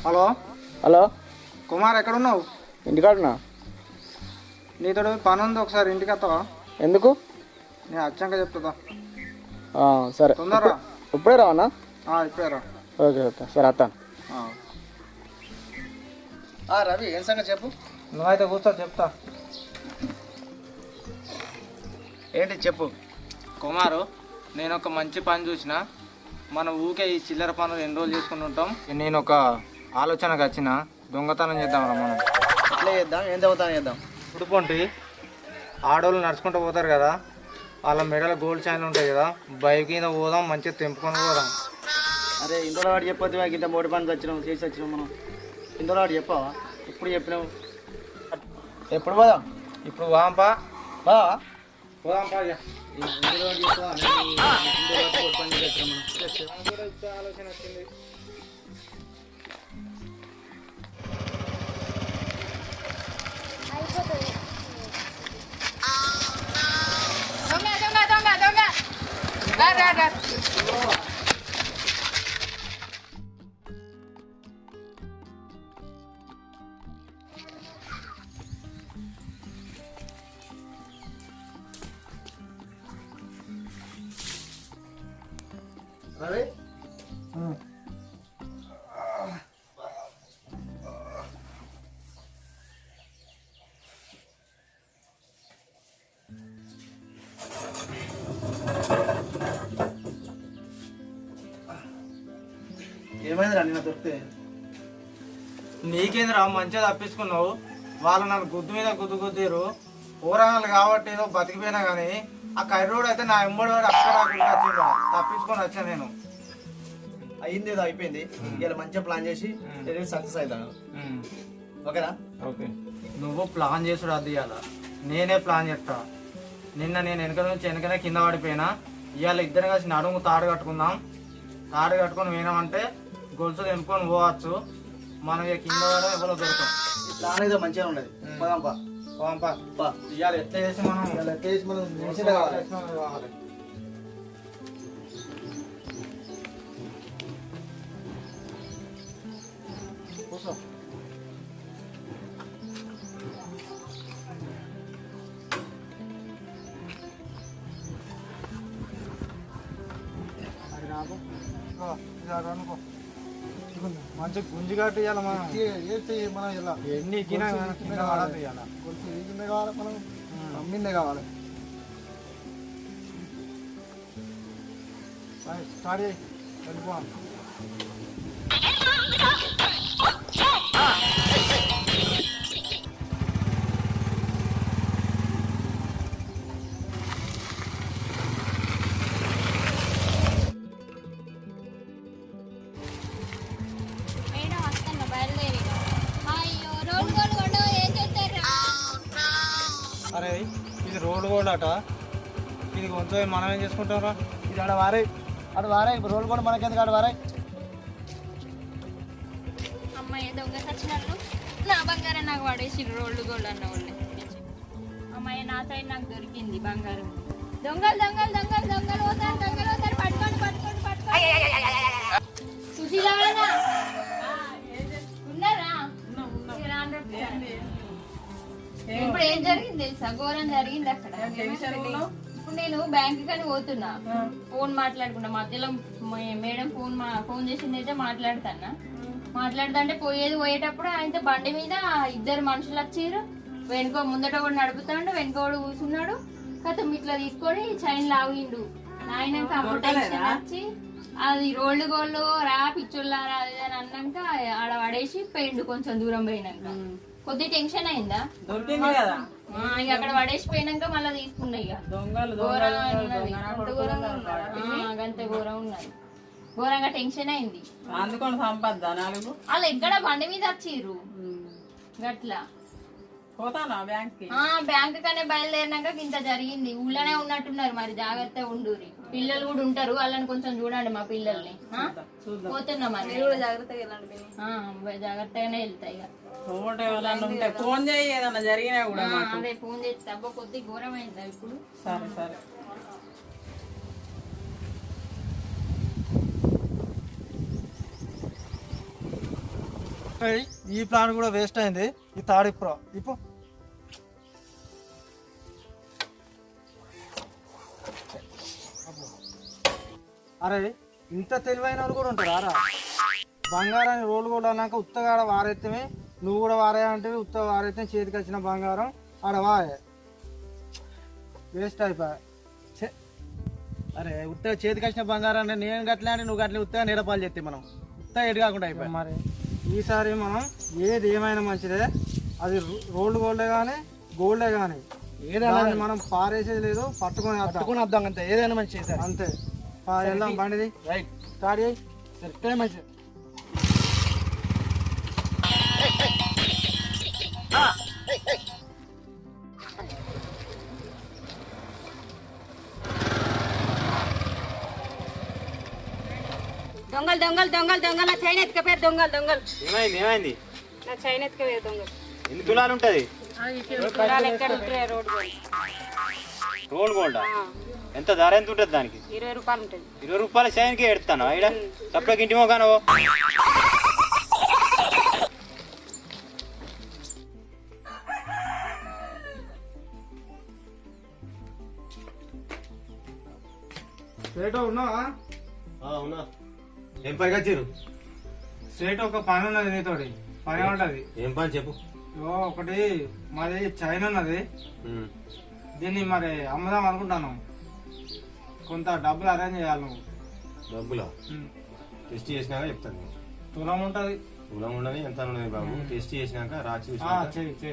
Hello hello Kumar ఎక్కడున్నావు? ఇంటికాడున్నా. నీతో పని ఉంది, ఒకసారి ఇంటికి వస్తావా? ఎందుకు? నేను వచ్చాక చెప్తుందా. సరే తొందరరా. ఇప్పుడే రావన్నా? ఇప్పుడే రా. ఓకే ఓకే సరే వస్తాను. రవి ఏం సంగతి చెప్పు. నువ్వైతే కూర్చో చెప్తా. ఏంటి చెప్పు. కుమారు, నేను ఒక మంచి పని చూసిన. మన ఊకే ఈ చిల్లర పనులు ఎన్ని రోజులు చేసుకుని ఉంటాం. నేను ఒక ఆలోచనకు వచ్చిన, దొంగతనం చేద్దాం రా మనం. ఎట్లా చేద్దాం, ఏం చదువుతాను చేద్దాం. ఇప్పుడు పొంటి ఆడవాళ్ళు నడుచుకుంటూ పోతారు కదా, వాళ్ళ మెడలో గోల్డ్ చైన్లు ఉంటాయి కదా, బైక్ మీద పోదాం, మంచిగా తెంపుకొని పోదాం. అరే ఇందులో వాడు చెప్పొద్దు, మాకు ఇంత మోటి పని వచ్చినాం చేసి వచ్చినాం మనం. ఇందులో వాడు చెప్పావా? ఎప్పుడు చెప్పినావు? ఎప్పుడు పోదాం? ఇప్పుడు వాంపా పోదాంపా. ఆలోచన వచ్చింది. రవి ఏమైందిరా నిన్న దొరికితే? నీకేంద్రా మంచిగా తప్పించుకున్నావు. వాళ్ళు నన్ను గుద్దు మీద గుద్దిరు. పోరాణాలు కాబట్టి ఏదో బతికిపోయినా కానీ ఆ కర్రోడు అయితే నా ఎంబడి వాడు అక్కడ వచ్చిండ్రా. తప్పించుకొని వచ్చా నేను. అయింది ఏదో అయిపోయింది. ఇలా మంచిగా ప్లాన్ చేసి సక్సెస్ అవుతాను. ఓకేనా? ఓకే. నువ్వు ప్లాన్ చేసుడు అది ఇవాళ నేనే ప్లాన్ చేస్తా. నిన్న నేను వెనకనే కింద పడిపోయినా. ఇవాళ ఇద్దరం కలిసి నడుము తాడు కట్టుకుందాం. తాడు కట్టుకొని పోయినామంటే గొలుసు తెంపుకొని పోవచ్చు. మనం కింద పడడం ఎవరో దొరకం. ప్లాన్ ఏదో మంచిగా ఉండదు. పదాంపా ఇవాళ ఎట్లా చేసి మనం కావాలి. కూర్చో. మంచి గుంజి కట్టు ఇవ్వాలి మనం. మనం ఇలా ఎన్ని కింద కావాలి, మనం అమ్మిందే కావాలి. స్టార్ట్ చేయి, వెళ్ళిపోవాలి. అరే ఇది రోడ్డు కూడా అట. ఇది కొంచెం మనం ఏం చేసుకుంటారా? ఇది ఆడ వారే రోడ్లు కూడా మనకెందుకు ఆడ వారే. అమ్మాయి దొంగ సచ్చినట్లు నా బంగారం నాకు పడేసి రోడ్లు గోల్డ్ అన్న వాళ్ళు. అమ్మాయి నా సైడ్ నాకు దొరికింది బంగారం. దొంగలు దొంగలు దొంగలు దొంగలు పోతారు, దొంగలు పోతారు. పట్టుకోండి పట్టుకోండి పట్టుకోండి. సుశీలానా ఉన్నారా? ఇప్పుడు ఏం జరిగింది తెలుసా? ఘోరం జరిగింది అక్కడ. ఇప్పుడు నేను బ్యాంక్ కానీ పోతున్నా, ఫోన్ మాట్లాడుకున్నా. మధ్యలో మేడం ఫోన్ చేసింది అయితే మాట్లాడుతానా. మాట్లాడుతుంటే పోయేటప్పుడు ఆయనతో బండి మీద ఇద్దరు మనుషులు వచ్చారు. ముందట కూడా నడుపుతాడు, వెనుక కూడా కూర్చున్నాడు. కథం ఇట్లా తీసుకొని చైన్ లాగిండు. ఆయనక వచ్చి అది రోడ్లు గోళ్ళు రా పిచ్చోళ్ళారా అది అని అన్నాక ఆడ పడేసి పోయిండు. కొంచెం దూరం పోయినాక కొద్ది టెన్షన్ అయిందా? దొరికింది కదా ఇక అక్కడ పడేసిపోయినాక మళ్ళీ తీసుకున్నా. ఇక గంత ఘోరం ఉన్నది. ఘోరంగా టెన్షన్ అయింది. అందుకొని సంపద్దా నాలుగు వాళ్ళు ఎక్కడ బండి మీద వచ్చిర్రు గట్లా. పోతానా బ్యాంక్ కి? బ్యాంక్ కనే బయలుదేరినాక ఇంత జరిగింది. ఊళ్ళోనే ఉన్నట్టున్నారు, మరి జాగ్రత్తగా ఉండురి. పిల్లలు కూడా ఉంటారు, వాళ్ళని కొంచెం చూడండి మా పిల్లల్ని. పోతున్నా మరి జాగ్రత్తగానే వెళ్తాయి. ఇక ఫోన్ చేయి ఏదన్నా జరిగినా కూడా. అదే ఫోన్ చేస్తే అబ్బా కొద్ది ఘోరం అయిందా ఇప్పుడు. సరే సరే. ఈ ప్లాన్ కూడా వేస్ట్ అయింది. ఈ తాడు ఇప్పుడు ఇప్పుడు అరే ఇంత తెలివైన వాళ్ళు కూడా ఉంటారు ఆరా. బంగారాన్ని రోలు కూడా అన్నాక ఉత్తగా ఆడ వారెత్తమే, నువ్వు కూడా వారేయంటే ఉత్తగా వారైతే చేతికి వచ్చిన బంగారం ఆడ వారే వేస్ట్ అయిపోయా. అరే ఉత్తగా చేతికి వచ్చిన బంగారాన్ని నేను గట్లే అని నువ్వు గట్లే ఉత్తగా నిరపాలు చెప్తే మనం ఉత్తగా ఎటు కాకుండా అయిపోయి. మరి ఈసారి మనం ఏది ఏమైనా మంచిదే, అది రోల్డ్ గోల్డే కానీ గోల్డే కానీ ఏదైనా మనం పారేసేది లేదు, పట్టుకొని వద్దాం అంతే, ఏదైనా మంచి చేశారు అంతే. వెళ్దాం బండిది రైట్ స్టార్ట్ చేయి. సరే మంచిది. దొంగలు దొంగలు దొంగలు దొంగలు నా చైన్ ఎత్తుకపోయారు దొంగలు దొంగలు. ఏమైంది నా చైన్ ఎత్తుకపోయారు దొంగలు. ఎన్ని తులాలు ఉంటుంది? తులాలు ఎక్కడ ఉంటాయి రోడ్డు గోల్డ్. రోడ్ గోల్డ్ ఎంత ధర ఎంత ఉంటుంది దానికి? 20 రూపాయలు ఉంటుంది. 20 రూపాయల చైన్కి ఎడతాను ఇక్కడ సపరేట్ ఇంటి మోగాను. స్ట్రేట్ ఉన్నావా? అవునా, ఏం పని వచ్చారు? స్ట్రేట్ ఒక పని ఉన్నది నీతోటి, పని ఉంటది. ఏం పని చెప్పు. ఒకటి మాది చైన్ ఉన్నది, దీన్ని మరి అమ్ముదాం అనుకుంటాను. కొంత డబ్బులు అరేంజ్ చేయాలి నువ్వు. డబ్బులా? టెస్ట్ చేసినాక చెప్తాను. తులం ఉంటది. తులం ఉండని ఎంత ఉన్నది బాబు, టెస్ట్ చేసినాక రాసి చెయ్యి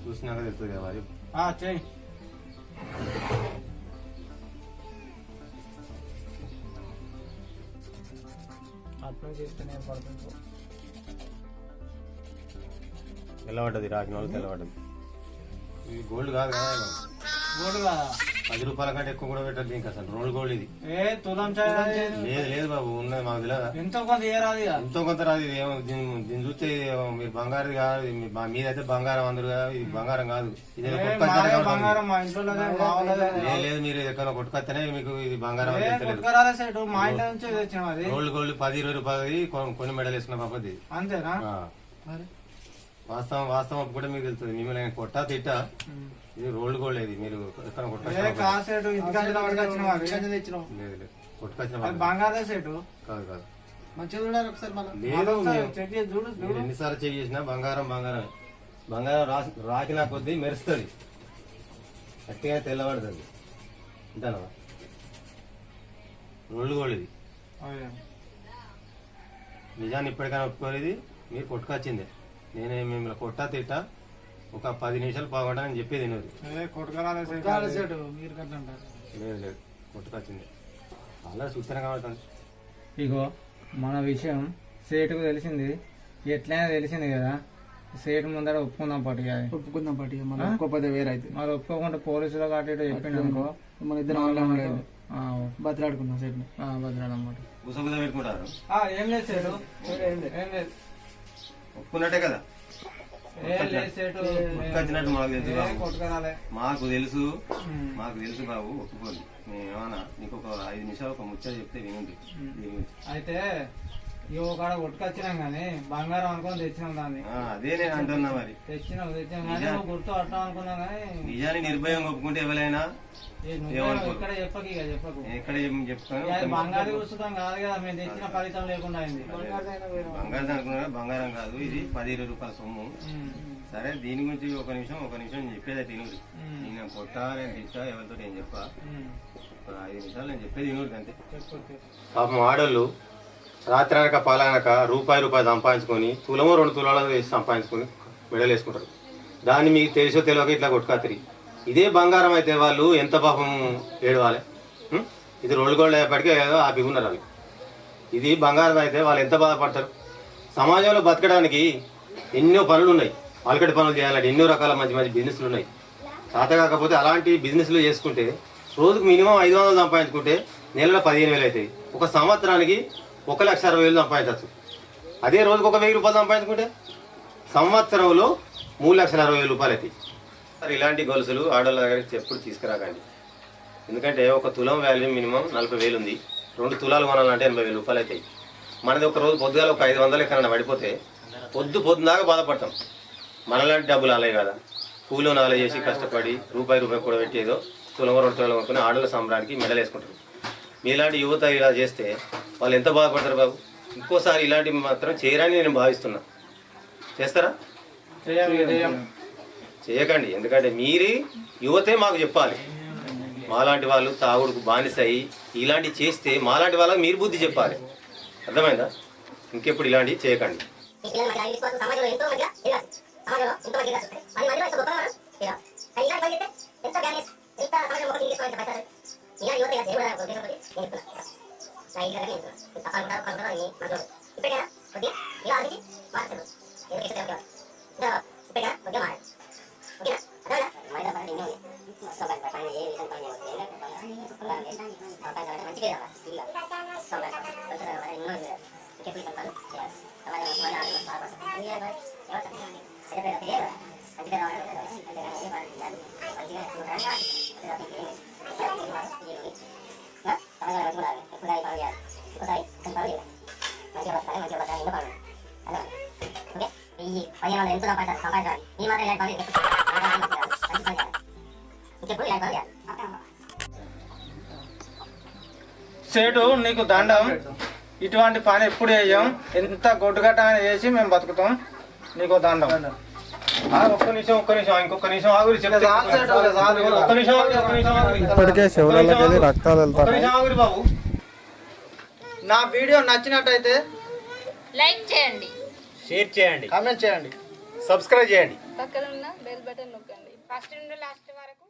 చూసినాక తెలుస్తుంది కదా. చెయ్యి. అప్లై చేస్తేనే పడుతుంది. తెల్లబడ్డది, రాకిన వాళ్ళు తెల్లబడ్డది. ఇది గోల్డ్ కాదు కదా, గోల్డ్ కాదా? 10 రూపాయల కంటే ఎక్కువ కూడా పెట్టదు దీనికి. అసలు రోల్ గోల్డ్ ఇది. తులం లేదు లేదు బాబు, ఉన్నది మాకు తెలియదా? ఎంతో కొంత ఏరాది, ఎంతో కొంత రాదు. ఇది ఏమో దీన్ని చూస్తే మీరు బంగారు కాదు, మీదైతే బంగారం అందరు కదా, ఇది బంగారం కాదు. ఇది బంగారం మా ఇంట్లో లేదు, మీరు ఎక్కడ కొట్టుకొస్తేనే మీకు ఇది బంగారం మా ఇంట్లో నుంచి తెచ్చిన రోల్ గోల్డ్ 10-20 రూపాయలు కొన్ని మెడల్ వేసుకున్న బాబు. అంతేనా? వాస్తవం వాస్తవం కూడా మీకు తెలుస్తుంది. మిమ్మల్ని కొట్టా తిట్టా, ఇది రోల్డ్ గోల్డ్. ఇది మీరు ఎక్కడ కొట్టుకొచ్చిన బంగారం సెట్ కాదు కాదు. మంచిగా చూడాలి ఒకసారి మనం. లేదు, మీరు ఎన్నిసార్లు చెక్ చేసినా బంగారం బంగారం. బంగారం రాకినా కొద్దీ మెరుస్తుంది, గట్టిగా తెల్లబడుతుంది. అంటాను రోల్డ్ గోల్డ్ ఇది. నిజాన్ని ఇప్పటికైనా ఒప్పుకోలేదు, మీరు కొట్టుకొచ్చిందే. నేనే మిమ్మల్ని కొట్టా తిట్టా ఒక 10 నిమిషాలు బాగుంటానని చెప్పేది వినోది. లేదు లేదు, కొట్టుకొచ్చింది. అలా సూచన కనబడుతుంది. ఇగో మన విషయం సేటుకు తెలిసింది, ఎట్లయినా తెలిసింది కదా. సేటు ముందర ఒప్పుకుందాం పట్టి మనం ఒప్పుకోకపోతే వేరే అయితే మరి ఒప్పుకోకుండా పోలీసులు కట్టి చెప్పిండు అనుకో, మన ఇద్దరం బతిలాడుకుందాం సేటు. బతిలాడమాట గుసగుస పెట్టుకుంటారు. ఏం లేదు సేటు, ఏం లేదు, ఒప్పుకున్నట్టే కదా. కొట్టుకొచ్చినట్టు మాకు తెలుసు బాబు, మాకు తెలుసు బాబు. ఒప్పుకోండి. మేమేమన్నా నీకు ఒక 5 నిమిషాలు ఒక ముచ్చట చెప్తే వినండి. అయితే ఇవో కాడ కొట్టుకొచ్చినాం గానీ బంగారం అనుకుని తెచ్చినాం దాన్ని. అదే నేను అంటున్నా. మరి తెచ్చినాం కానీ గుర్తు పట్టాం అనుకున్నాం కానీ నిజాన్ని నిర్భయం ఒప్పుకుంటే ఎవరైనా ఇక్కడ చెప్పకు, ఇక చెప్పకు. ఎక్కడ చెప్తాను. బంగారు చూస్తాం కాదు కదా, మేము తెచ్చిన ఫలితం లేకుండా అయింది. బంగారం అనుకున్నా, బంగారం కాదు ఇది. 10-20 రూపాయల సొమ్ము. సరే, దీని గురించి ఒక నిమిషం చెప్పేది తినూరు. నేను కొట్టా, నేను తిట్టా, ఎవరితో నేను చెప్పా. 5 నిమిషాలు నేను చెప్పేది తినూరు అంతే. పాపం ఆడోళ్ళు రాత్రి అనక పాలనక రూపాయి సంపాదించుకొని తులమో 2 తులాలు వేసి సంపాదించుకొని మెడలు వేసుకుంటారు. దాన్ని మీకు తెలుసో తెలియక ఇట్లా కొట్టుకాతిరి. ఇదే బంగారం అయితే వాళ్ళు ఎంత పాపం ఏడవాలి. ఇది రోల్డ్ గోల్డ్ అయ్యేప్పటికే ఏదో ఆపిగున్నారు వాళ్ళు. ఇది బంగారం అయితే వాళ్ళు ఎంత బాధపడతారు. సమాజంలో బతకడానికి ఎన్నో పనులు ఉన్నాయి, మార్కెట్ పనులు చేయాలంటే ఎన్నో రకాల మంచి మంచి బిజినెస్లు ఉన్నాయి. చేత కాకపోతే అలాంటి బిజినెస్లు చేసుకుంటే రోజుకు మినిమం 500 సంపాదించుకుంటే నెలలో 15,000 అవుతాయి. ఒక సంవత్సరానికి 1,60,000 సంపాదించవచ్చు. అదే రోజుకు ఒక 1,000 రూపాయలు సంపాదించుకుంటే సంవత్సరంలో 3,60,000 రూపాయలు అవుతాయి. ఇలాంటి గొలుసులు ఆడవాళ్ళ దగ్గరికి ఎప్పుడు తీసుకురాకండి. ఎందుకంటే ఒక తులం వాల్యూ మినిమం 40,000 ఉంది. 2 తులాలు కొనాలంటే 80,000 రూపాయలు అవుతాయి. మనది ఒక రోజు పొద్దుగాల ఒక 500 ఎక్కడైనా పడిపోతే పొద్దుదాకా బాధపడతాం. మనలాంటి డబ్బులు అలాగే కదా, కూలో నాలో చేసి కష్టపడి రూపాయి కూడా పెట్టి ఏదో తులం 2 తులం కొనుక్కొని ఆడల సంబరానికి మెడలు వేసుకుంటారు. మీలాంటి యువత ఇలా చేస్తే వాళ్ళు ఎంత బాధపడతారు బాబు. ఇంకోసారి ఇలాంటివి మాత్రం చేయరని నేను భావిస్తున్నా. చేస్తారా? చేయకండి. ఎందుకంటే మీరు యువతే మాకు చెప్పాలి. మాలాంటి వాళ్ళు తాగుడుకు బానిసయి ఇలాంటివి చేస్తే మాలాంటి వాళ్ళకి మీరు బుద్ధి చెప్పాలి. అర్థమైందా? ఇంకెప్పుడు ఇలాంటివి చేయకండి. సేటు నీకు దండం. ఇటువంటి పని ఎప్పుడు చేయం. ఎంత గొడ్డుగట్టమైన చేసి మేము బతుకుతాం. నీకు దండం. ఒక్క నిమిషం ఇంకొక నిమిషం ఆగురి. ఇప్పటికే శివరాలకి వెళ్ళి రక్తాలు వెళ్తాయి. ఆగురి బాబు. నా వీడియో నచ్చినట్టయితే లైక్ చేయండి, షేర్ చేయండి, కామెంట్ చేయండి, సబ్స్క్రైబ్ చేయండి. పక్కన ఉన్న బెల్ బటన్ నొక్కండి. ఫస్ట్ నుండి లాస్ట్ వరకు